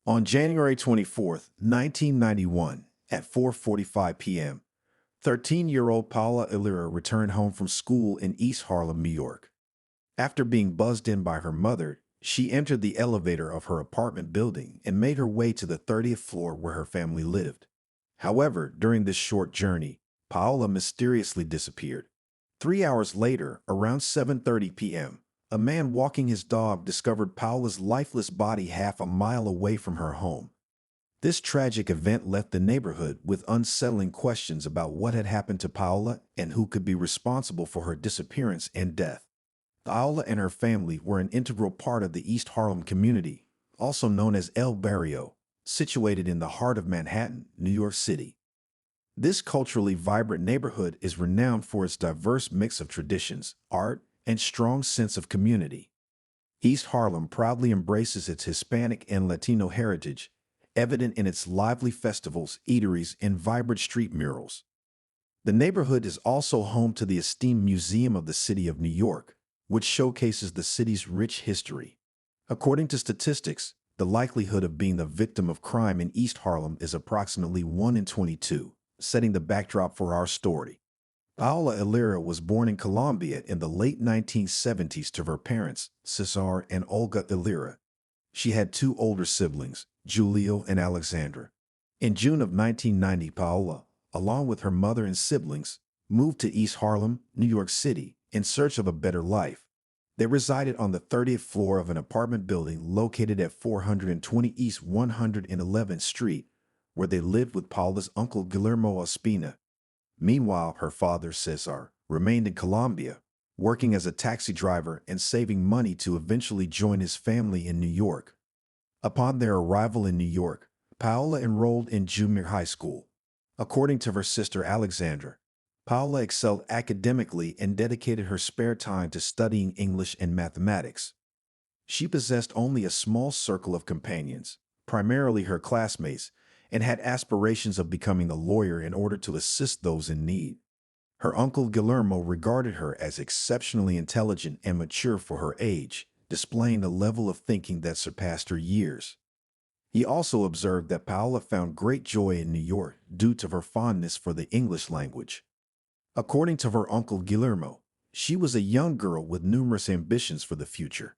On January 24th, 1991, at 4:45 p.m., 13-year-old Paula Illyra returned home from school in East Harlem, New York. After being buzzed in by her mother, she entered the elevator of her apartment building and made her way to the 30th floor where her family lived. However, during this short journey, Paola mysteriously disappeared. 3 hours later, around 7:30 p.m., a man walking his dog discovered Paola's lifeless body half a mile away from her home. This tragic event left the neighborhood with unsettling questions about what had happened to Paola and who could be responsible for her disappearance and death. Paola and her family were an integral part of the East Harlem community, also known as El Barrio, situated in the heart of Manhattan, New York City. This culturally vibrant neighborhood is renowned for its diverse mix of traditions, art, and strong sense of community. East Harlem proudly embraces its Hispanic and Latino heritage, evident in its lively festivals, eateries, and vibrant street murals. The neighborhood is also home to the esteemed Museum of the City of New York, which showcases the city's rich history. According to statistics, the likelihood of being the victim of crime in East Harlem is approximately 1 in 22, setting the backdrop for our story. Paola Illyra was born in Colombia in the late 1970s to her parents, Cesar and Olga Illyra. She had two older siblings, Julio and Alexandra. In June of 1990, Paola, along with her mother and siblings, moved to East Harlem, New York City, in search of a better life. They resided on the 30th floor of an apartment building located at 420 East 111th Street, where they lived with Paula's uncle Guillermo Ospina. Meanwhile, her father, Cesar, remained in Colombia, working as a taxi driver and saving money to eventually join his family in New York. Upon their arrival in New York, Paola enrolled in junior high school. According to her sister Alexandra, Paola excelled academically and dedicated her spare time to studying English and mathematics. She possessed only a small circle of companions, primarily her classmates, and had aspirations of becoming a lawyer in order to assist those in need. Her uncle Guillermo regarded her as exceptionally intelligent and mature for her age, displaying a level of thinking that surpassed her years. He also observed that Paola found great joy in New York due to her fondness for the English language. According to her uncle Guillermo, she was a young girl with numerous ambitions for the future.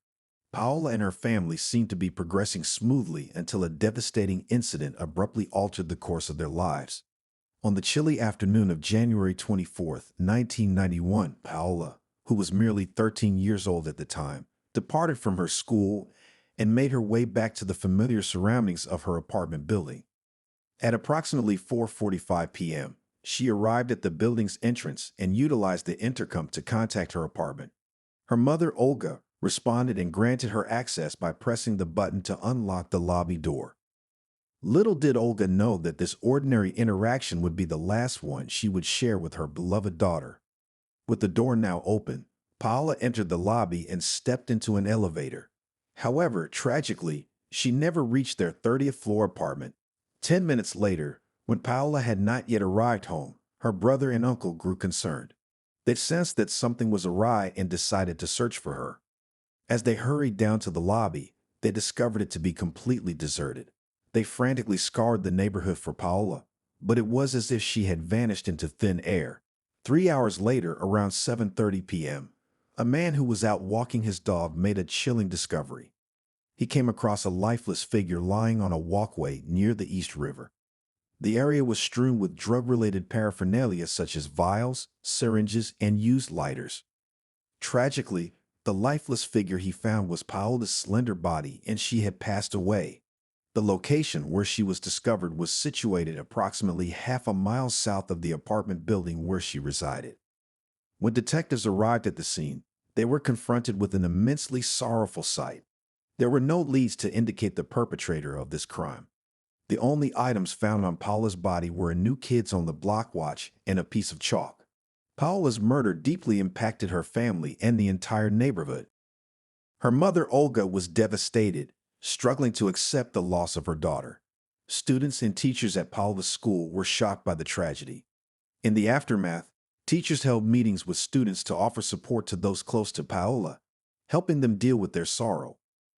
Paola and her family seemed to be progressing smoothly until a devastating incident abruptly altered the course of their lives. On the chilly afternoon of January 24th, 1991, Paola, who was merely 13 years old at the time, departed from her school and made her way back to the familiar surroundings of her apartment building. At approximately 4:45 p.m., she arrived at the building's entrance and utilized the intercom to contact her apartment. Her mother, Olga, responded and granted her access by pressing the button to unlock the lobby door. Little did Olga know that this ordinary interaction would be the last one she would share with her beloved daughter. With the door now open, Paola entered the lobby and stepped into an elevator. However, tragically, she never reached their 30th floor apartment. 10 minutes later, when Paola had not yet arrived home, her brother and uncle grew concerned. They sensed that something was awry and decided to search for her. As they hurried down to the lobby, they discovered it to be completely deserted. They frantically scoured the neighborhood for Paola, but it was as if she had vanished into thin air. 3 hours later, around 7:30 p.m., a man who was out walking his dog made a chilling discovery. He came across a lifeless figure lying on a walkway near the East River. The area was strewn with drug-related paraphernalia such as vials, syringes, and used lighters. Tragically, the lifeless figure he found was Paola's slender body, and she had passed away. The location where she was discovered was situated approximately half a mile south of the apartment building where she resided. When detectives arrived at the scene, they were confronted with an immensely sorrowful sight. There were no leads to indicate the perpetrator of this crime. The only items found on Paola's body were a New Kids on the Block watch and a piece of chalk. Paola's murder deeply impacted her family and the entire neighborhood. Her mother, Olga, was devastated, struggling to accept the loss of her daughter. Students and teachers at Paola's school were shocked by the tragedy. In the aftermath, teachers held meetings with students to offer support to those close to Paola, helping them deal with their sorrow.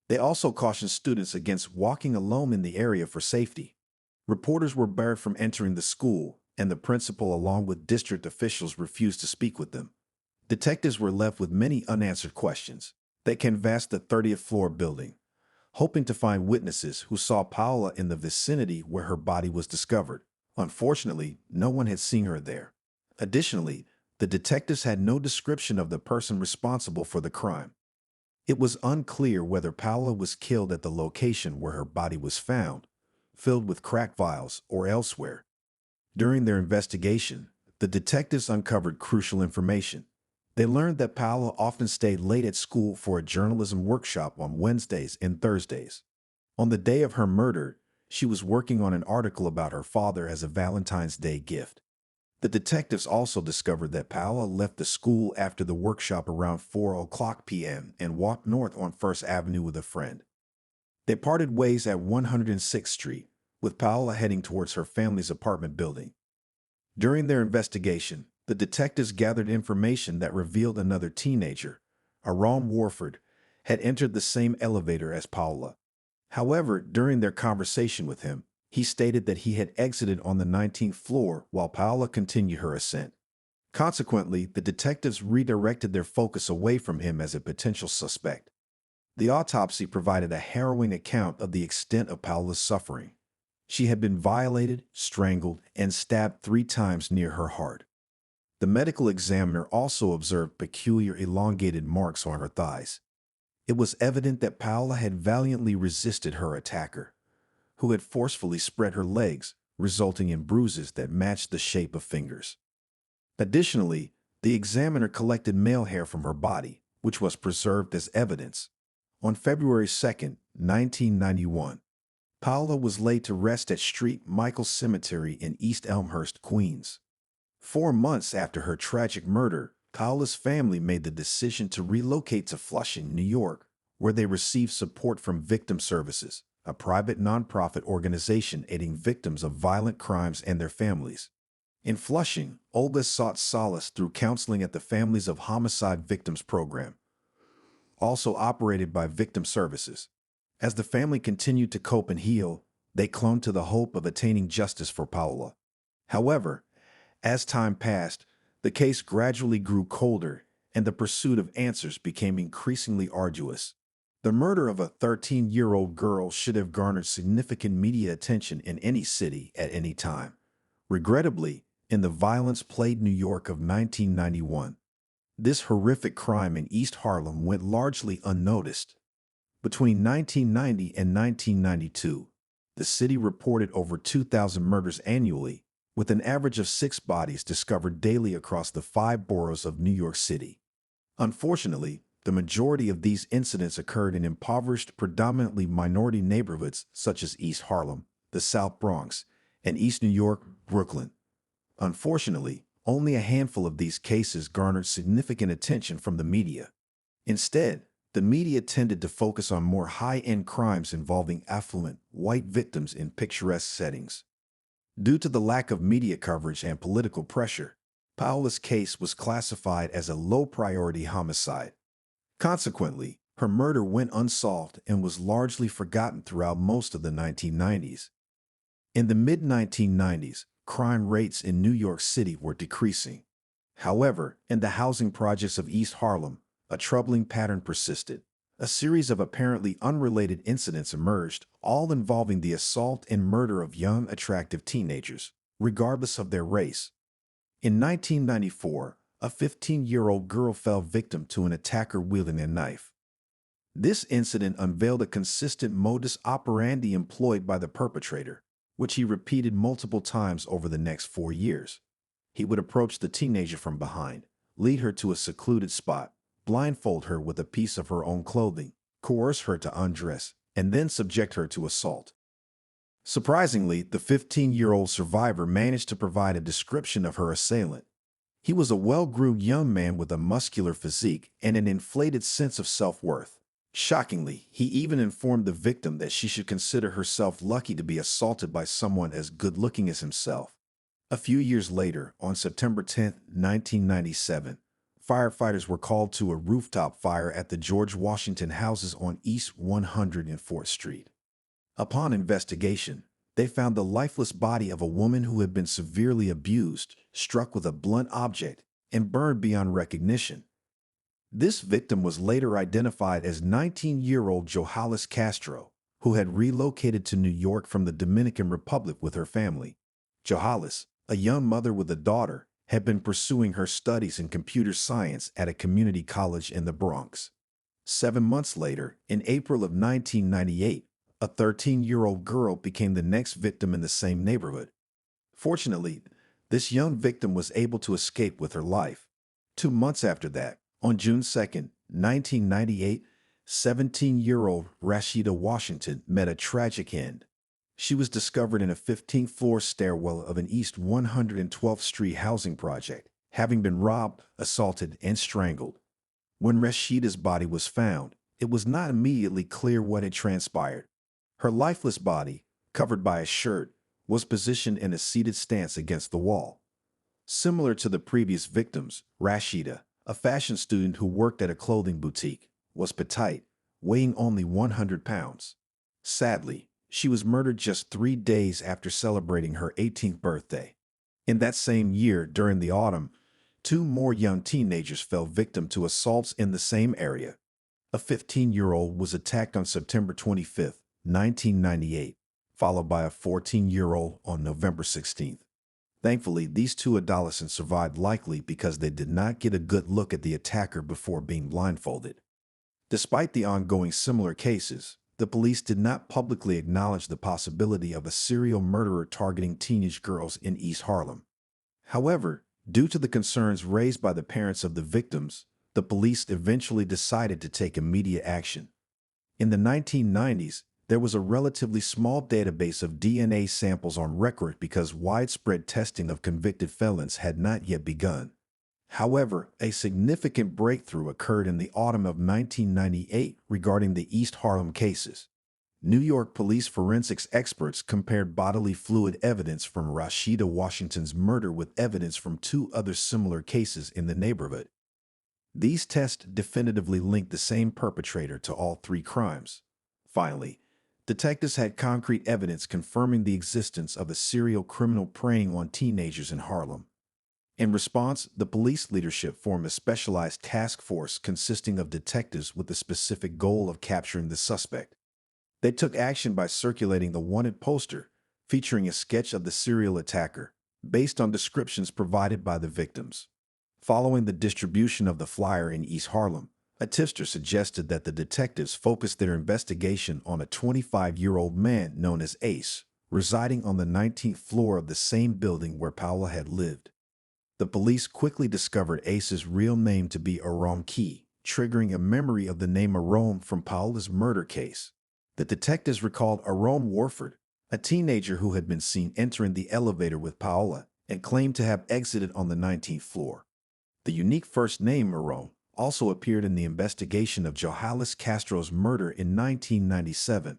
They also cautioned students against walking alone in the area for safety. Reporters were barred from entering the school, and the principal, along with district officials, refused to speak with them. Detectives were left with many unanswered questions. They canvassed the 30th floor building, hoping to find witnesses who saw Paola in the vicinity where her body was discovered. Unfortunately, no one had seen her there. Additionally, the detectives had no description of the person responsible for the crime. It was unclear whether Paola was killed at the location where her body was found, filled with crack vials, or elsewhere. During their investigation, the detectives uncovered crucial information. They learned that Paola often stayed late at school for a journalism workshop on Wednesdays and Thursdays. On the day of her murder, she was working on an article about her father as a Valentine's Day gift. The detectives also discovered that Paola left the school after the workshop around 4 p.m. and walked north on First Avenue with a friend. They parted ways at 106th Street, with Paola heading towards her family's apartment building. During their investigation, the detectives gathered information that revealed another teenager, Aram Warford, had entered the same elevator as Paola. However, during their conversation with him, he stated that he had exited on the 19th floor while Paola continued her ascent. Consequently, the detectives redirected their focus away from him as a potential suspect. The autopsy provided a harrowing account of the extent of Paola's suffering. She had been violated, strangled, and stabbed 3 times near her heart. The medical examiner also observed peculiar elongated marks on her thighs. It was evident that Paola had valiantly resisted her attacker, who had forcefully spread her legs, resulting in bruises that matched the shape of fingers. Additionally, the examiner collected male hair from her body, which was preserved as evidence. On February 2, 1991, Paola was laid to rest at St. Michael's Cemetery in East Elmhurst, Queens. 4 months after her tragic murder, Paola's family made the decision to relocate to Flushing, New York, where they received support from Victim Services, a private nonprofit organization aiding victims of violent crimes and their families. In Flushing, Olga sought solace through counseling at the Families of Homicide Victims program, also operated by Victim Services. As the family continued to cope and heal, they clung to the hope of attaining justice for Paola. However, as time passed, the case gradually grew colder, and the pursuit of answers became increasingly arduous. The murder of a 13-year-old girl should have garnered significant media attention in any city at any time. Regrettably, in the violence-plagued New York of 1991, this horrific crime in East Harlem went largely unnoticed. Between 1990 and 1992, the city reported over 2,000 murders annually, with an average of 6 bodies discovered daily across the 5 boroughs of New York City. Unfortunately, the majority of these incidents occurred in impoverished, predominantly minority neighborhoods such as East Harlem, the South Bronx, and East New York, Brooklyn. Unfortunately, only a handful of these cases garnered significant attention from the media. Instead, the media tended to focus on more high-end crimes involving affluent, white victims in picturesque settings. Due to the lack of media coverage and political pressure, Paola's case was classified as a low-priority homicide. Consequently, her murder went unsolved and was largely forgotten throughout most of the 1990s. In the mid-1990s, crime rates in New York City were decreasing. However, in the housing projects of East Harlem, a troubling pattern persisted. A series of apparently unrelated incidents emerged, all involving the assault and murder of young, attractive teenagers, regardless of their race. In 1994, a 15-year-old girl fell victim to an attacker wielding a knife. This incident unveiled a consistent modus operandi employed by the perpetrator, which he repeated multiple times over the next 4 years. He would approach the teenager from behind, lead her to a secluded spot, blindfold her with a piece of her own clothing, coerce her to undress, and then subject her to assault. Surprisingly, the 15-year-old survivor managed to provide a description of her assailant. He was a well-groomed young man with a muscular physique and an inflated sense of self-worth. Shockingly, he even informed the victim that she should consider herself lucky to be assaulted by someone as good-looking as himself. A few years later, on September 10, 1997, firefighters were called to a rooftop fire at the George Washington houses on East 104th Street. Upon investigation, they found the lifeless body of a woman who had been severely abused, struck with a blunt object, and burned beyond recognition. This victim was later identified as 19-year-old Johalis Castro, who had relocated to New York from the Dominican Republic with her family. Johalis, a young mother with a daughter, had been pursuing her studies in computer science at a community college in the Bronx. 7 months later, in April of 1998, a 13-year-old girl became the next victim in the same neighborhood. Fortunately, this young victim was able to escape with her life. 2 months after that, on June 2, 1998, 17-year-old Rashida Washington met a tragic end. She was discovered in a 15th-floor stairwell of an East 112th Street housing project, having been robbed, assaulted, and strangled. When Rashida's body was found, it was not immediately clear what had transpired. Her lifeless body, covered by a shirt, was positioned in a seated stance against the wall. Similar to the previous victims, Rashida, a fashion student who worked at a clothing boutique, was petite, weighing only 100 pounds. Sadly, she was murdered just 3 days after celebrating her 18th birthday. In that same year, during the autumn, 2 more young teenagers fell victim to assaults in the same area. A 15-year-old was attacked on September 25, 1998, followed by a 14-year-old on November 16th. Thankfully, these 2 adolescents survived, likely because they did not get a good look at the attacker before being blindfolded. Despite the ongoing similar cases, the police did not publicly acknowledge the possibility of a serial murderer targeting teenage girls in East Harlem. However, due to the concerns raised by the parents of the victims, the police eventually decided to take immediate action. In the 1990s, there was a relatively small database of DNA samples on record because widespread testing of convicted felons had not yet begun. However, a significant breakthrough occurred in the autumn of 1998 regarding the East Harlem cases. New York police forensics experts compared bodily fluid evidence from Rashida Washington's murder with evidence from 2 other similar cases in the neighborhood. These tests definitively linked the same perpetrator to all 3 crimes. Finally, detectives had concrete evidence confirming the existence of a serial criminal preying on teenagers in Harlem. In response, the police leadership formed a specialized task force consisting of detectives with the specific goal of capturing the suspect. They took action by circulating the wanted poster, featuring a sketch of the serial attacker, based on descriptions provided by the victims. Following the distribution of the flyer in East Harlem, a tipster suggested that the detectives focus their investigation on a 25-year-old man known as Ace, residing on the 19th floor of the same building where Paola had lived. The police quickly discovered Ace's real name to be Aram Key, triggering a memory of the name Aram from Paola's murder case. The detectives recalled Aram Warford, a teenager who had been seen entering the elevator with Paola and claimed to have exited on the 19th floor. The unique first name Aram also appeared in the investigation of Johalis Castro's murder in 1997.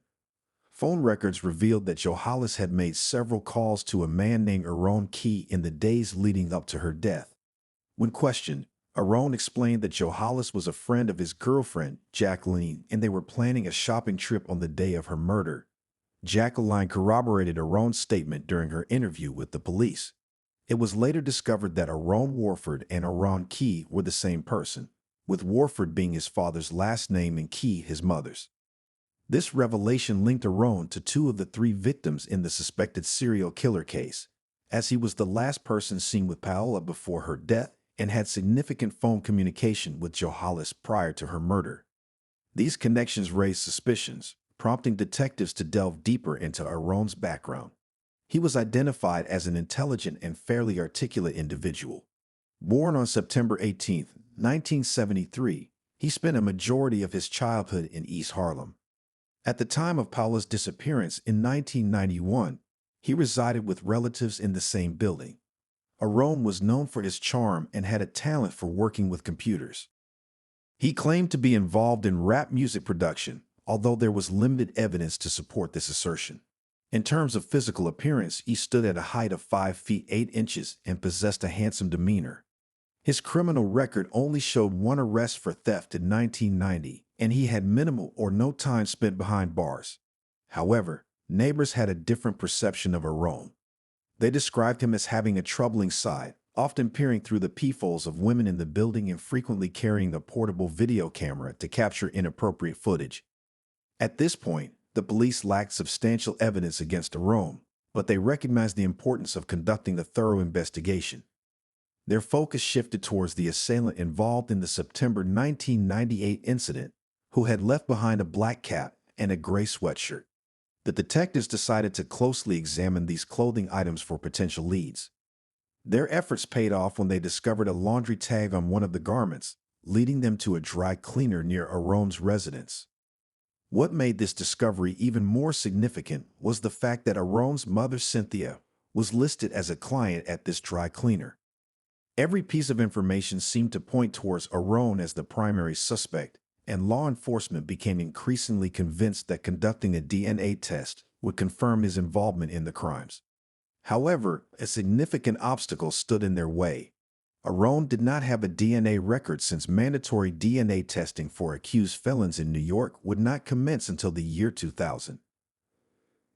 Phone records revealed that Johalis had made several calls to a man named Aram Key in the days leading up to her death. When questioned, Aram explained that Johalis was a friend of his girlfriend, Jacqueline, and they were planning a shopping trip on the day of her murder. Jacqueline corroborated Aram's statement during her interview with the police. It was later discovered that Aram Warford and Aram Key were the same person, with Warford being his father's last name and Key his mother's. This revelation linked Aram to 2 of the 3 victims in the suspected serial killer case, as he was the last person seen with Paola before her death and had significant phone communication with Johalis prior to her murder. These connections raised suspicions, prompting detectives to delve deeper into Aram's background. He was identified as an intelligent and fairly articulate individual. Born on September 18, 1973, he spent a majority of his childhood in East Harlem. At the time of Paola's disappearance in 1991, he resided with relatives in the same building. Aram was known for his charm and had a talent for working with computers. He claimed to be involved in rap music production, although there was limited evidence to support this assertion. In terms of physical appearance, he stood at a height of 5 feet 8 inches and possessed a handsome demeanor. His criminal record only showed one arrest for theft in 1990, and he had minimal or no time spent behind bars. However, neighbors had a different perception of Aaron. They described him as having a troubling side, often peering through the peepholes of women in the building and frequently carrying a portable video camera to capture inappropriate footage. At this point, the police lacked substantial evidence against Aaron, but they recognized the importance of conducting a thorough investigation. Their focus shifted towards the assailant involved in the September 1998 incident, who had left behind a black cap and a gray sweatshirt. The detectives decided to closely examine these clothing items for potential leads. Their efforts paid off when they discovered a laundry tag on one of the garments, leading them to a dry cleaner near Aaron's residence. What made this discovery even more significant was the fact that Aaron's mother, Cynthia, was listed as a client at this dry cleaner. Every piece of information seemed to point towards Aaron as the primary suspect, and law enforcement became increasingly convinced that conducting a DNA test would confirm his involvement in the crimes. However, a significant obstacle stood in their way. Aaron did not have a DNA record since mandatory DNA testing for accused felons in New York would not commence until the year 2000.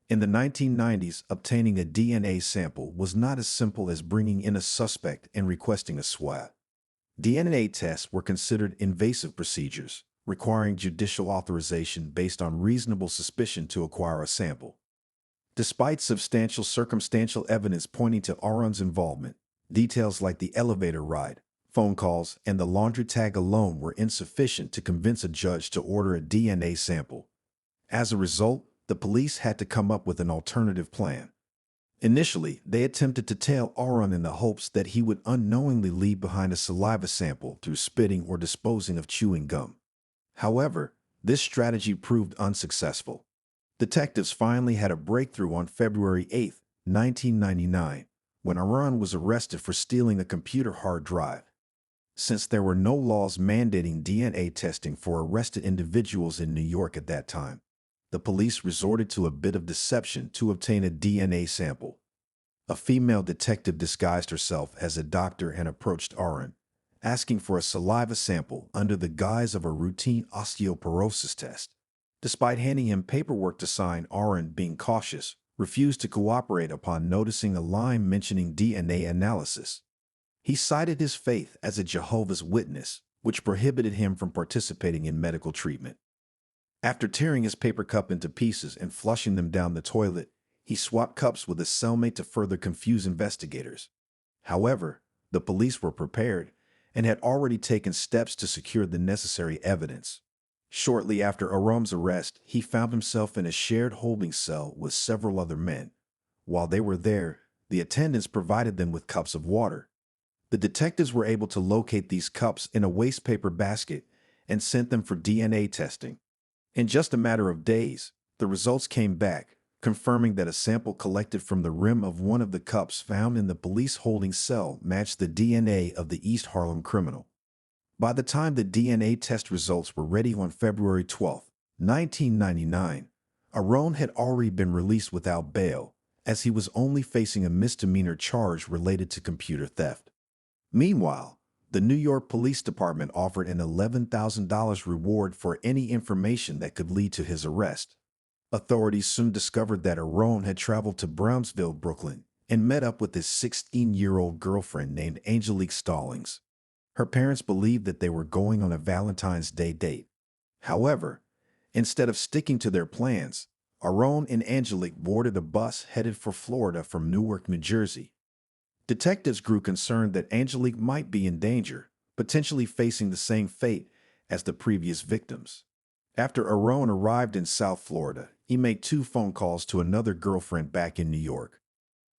In the 1990s, obtaining a DNA sample was not as simple as bringing in a suspect and requesting a swab. DNA tests were considered invasive procedures, requiring judicial authorization based on reasonable suspicion to acquire a sample. Despite substantial circumstantial evidence pointing to Aaron's involvement, details like the elevator ride, phone calls, and the laundry tag alone were insufficient to convince a judge to order a DNA sample. As a result, the police had to come up with an alternative plan. Initially, they attempted to tail Aaron in the hopes that he would unknowingly leave behind a saliva sample through spitting or disposing of chewing gum. However, this strategy proved unsuccessful. Detectives finally had a breakthrough on February 8, 1999, when Aaron was arrested for stealing a computer hard drive. Since there were no laws mandating DNA testing for arrested individuals in New York at that time, the police resorted to a bit of deception to obtain a DNA sample. A female detective disguised herself as a doctor and approached Aaron, asking for a saliva sample under the guise of a routine osteoporosis test. Despite handing him paperwork to sign, Aaron, being cautious, refused to cooperate upon noticing a line mentioning DNA analysis. He cited his faith as a Jehovah's Witness, which prohibited him from participating in medical treatment. After tearing his paper cup into pieces and flushing them down the toilet, he swapped cups with his cellmate to further confuse investigators. However, the police were prepared and had already taken steps to secure the necessary evidence. Shortly after Aaron's arrest, he found himself in a shared holding cell with several other men. While they were there, the attendants provided them with cups of water. The detectives were able to locate these cups in a waste paper basket and sent them for DNA testing. In just a matter of days, the results came back, confirming that a sample collected from the rim of one of the cups found in the police holding cell matched the DNA of the East Harlem criminal. By the time the DNA test results were ready on February 12, 1999, Aaron had already been released without bail, as he was only facing a misdemeanor charge related to computer theft. Meanwhile, the New York Police Department offered an $11,000 reward for any information that could lead to his arrest. Authorities soon discovered that Aaron had traveled to Brownsville, Brooklyn, and met up with his 16-year-old girlfriend named Angelique Stallings. Her parents believed that they were going on a Valentine's Day date. However, instead of sticking to their plans, Aaron and Angelique boarded a bus headed for Florida from Newark, New Jersey. Detectives grew concerned that Angelique might be in danger, potentially facing the same fate as the previous victims. After Aaron arrived in South Florida, he made 2 phone calls to another girlfriend back in New York.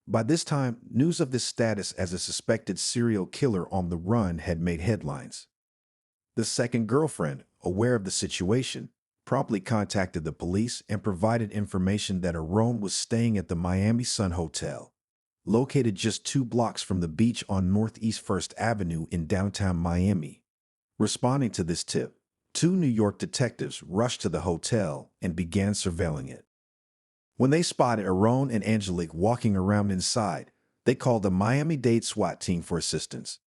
By this time, news of his status as a suspected serial killer on the run had made headlines. The second girlfriend, aware of the situation, promptly contacted the police and provided information that Aaron was staying at the Miami Sun Hotel, located just 2 blocks from the beach on Northeast 1st Avenue in downtown Miami. Responding to this tip, 2 New York detectives rushed to the hotel and began surveilling it. When they spotted Aaron and Angelique walking around inside, they called the Miami-Dade SWAT team for assistance.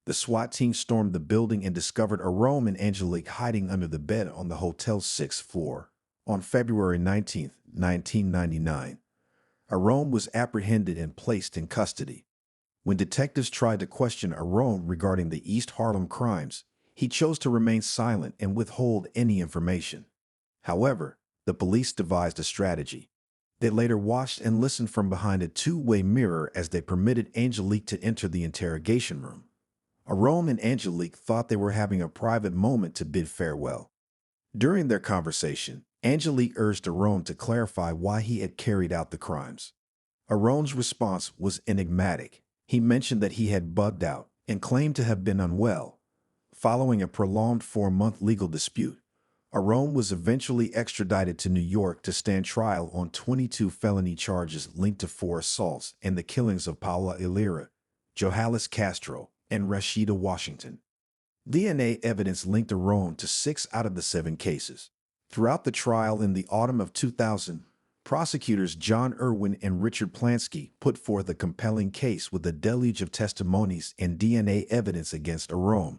The SWAT team stormed the building and discovered Arome and Angelique hiding under the bed on the hotel's sixth floor. On February 19, 1999, Arome was apprehended and placed in custody. When detectives tried to question Arome regarding the East Harlem crimes, he chose to remain silent and withhold any information. However, the police devised a strategy. They later watched and listened from behind a two-way mirror as they permitted Angelique to enter the interrogation room. Arome and Angelique thought they were having a private moment to bid farewell. During their conversation, Angelique urged Arome to clarify why he had carried out the crimes. Arome's response was enigmatic. He mentioned that he had bugged out and claimed to have been unwell. Following a prolonged 4-month legal dispute, Arome was eventually extradited to New York to stand trial on 22 felony charges linked to 4 assaults and the killings of Paula Ilira, Johannes Castro, and Rashida Washington. DNA evidence linked Arome to 6 out of the 7 cases. Throughout the trial in the autumn of 2000, prosecutors John Irwin and Richard Plansky put forth a compelling case with a deluge of testimonies and DNA evidence against Arome.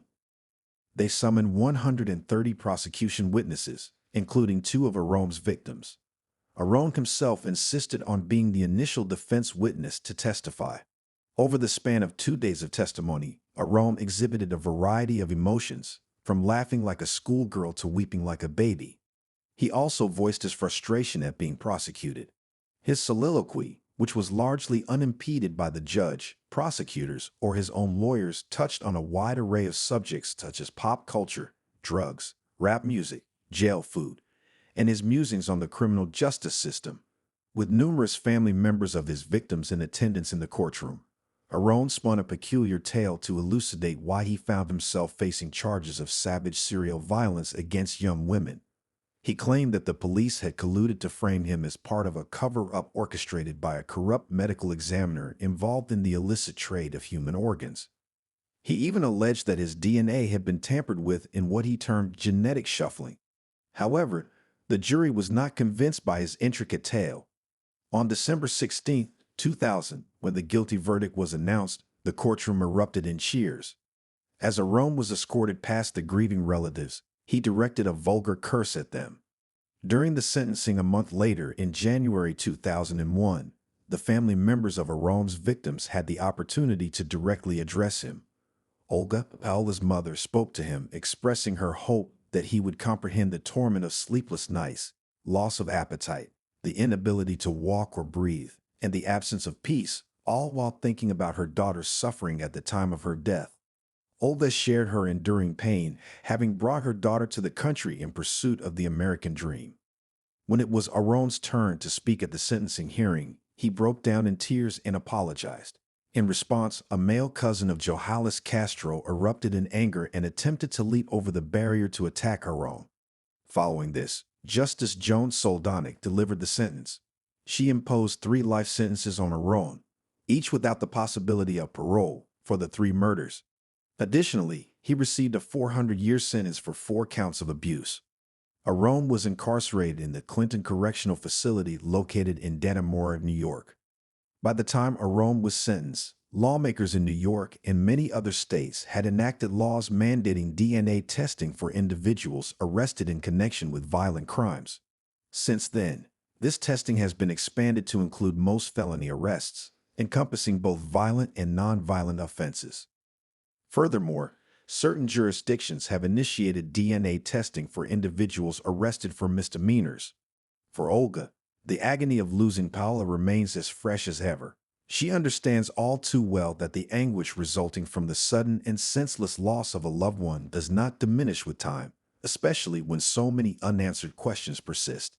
They summoned 130 prosecution witnesses, including 2 of Arome's victims. Arome himself insisted on being the initial defense witness to testify. Over the span of 2 days of testimony, Arome exhibited a variety of emotions, from laughing like a schoolgirl to weeping like a baby. He also voiced his frustration at being prosecuted. His soliloquy, which was largely unimpeded by the judge, prosecutors, or his own lawyers, touched on a wide array of subjects such as pop culture, drugs, rap music, jail food, and his musings on the criminal justice system. With numerous family members of his victims in attendance in the courtroom, Arome spun a peculiar tale to elucidate why he found himself facing charges of savage serial violence against young women. He claimed that the police had colluded to frame him as part of a cover-up orchestrated by a corrupt medical examiner involved in the illicit trade of human organs. He even alleged that his DNA had been tampered with in what he termed genetic shuffling. However, the jury was not convinced by his intricate tale. On December 16, 2000, when the guilty verdict was announced, the courtroom erupted in cheers. As Arome was escorted past the grieving relatives, he directed a vulgar curse at them. During the sentencing a month later, in January 2001, the family members of Arome's victims had the opportunity to directly address him. Olga, Paola's mother, spoke to him, expressing her hope that he would comprehend the torment of sleepless nights, loss of appetite, the inability to walk or breathe, and the absence of peace, all while thinking about her daughter's suffering at the time of her death. Olga shared her enduring pain, having brought her daughter to the country in pursuit of the American dream. When it was Arome's turn to speak at the sentencing hearing, he broke down in tears and apologized. In response, a male cousin of Johannes Castro erupted in anger and attempted to leap over the barrier to attack Arome. Following this, Justice Joan Soldonic delivered the sentence. She imposed 3 life sentences on Arome, each without the possibility of parole, for the 3 murders. Additionally, he received a 400-year sentence for 4 counts of abuse. Arome was incarcerated in the Clinton Correctional Facility located in Dannemora, New York. By the time Arome was sentenced, lawmakers in New York and many other states had enacted laws mandating DNA testing for individuals arrested in connection with violent crimes. Since then, this testing has been expanded to include most felony arrests, encompassing both violent and non-violent offenses. Furthermore, certain jurisdictions have initiated DNA testing for individuals arrested for misdemeanors. For Olga, the agony of losing Paula remains as fresh as ever. She understands all too well that the anguish resulting from the sudden and senseless loss of a loved one does not diminish with time, especially when so many unanswered questions persist.